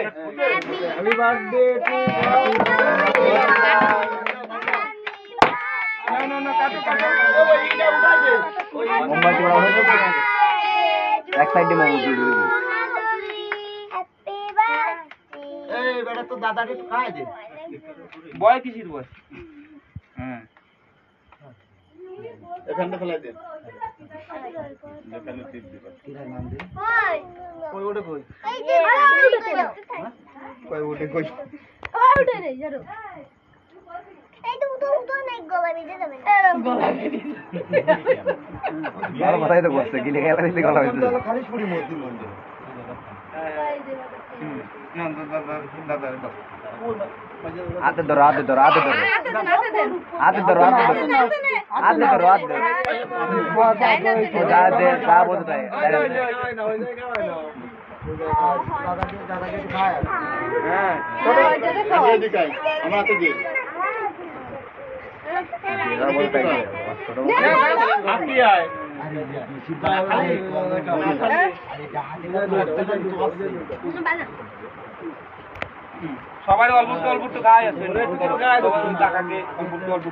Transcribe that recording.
happy birthday to না কাটো কাটো ওই এটা উঠাই দে মোমবাতি বড় হয়ে যাবে এক সাইডে মোমবাতি দিবি হ্যাপি বার্থডে এই বেটা তো দাদাকে একটু খাওয়াই দে বয় কিসির বয় হ্যাঁ এখানটা ফেলাই দে এখানে টিপ দিবা কিরা নাম দে কই ওটা কই এই যে কই ওটা কই ওটা রে জরো এই তো তো নাই গলা বেজে যাবে গলা আর মাথায় তো বসছে গিলে গেল দিলে গলা হইছে খালি ছুরি মূর্তি মন্দির না দাদা দাদা হাতে ধরো হাতে ধরো হাতে ধরো হাতে ধরো হাতে ধরো হাতে ধরো হাতে ধরো ও যা দে যা বলতে চাই দাদাকে খায় হ্যাঁ ছোট দিকাই আমরা তো দিই এরা বলতে চাই ছোট আপনি আয় সবাই অল্প অল্প একটু খায় আছে টাকাকে অল্প অল্প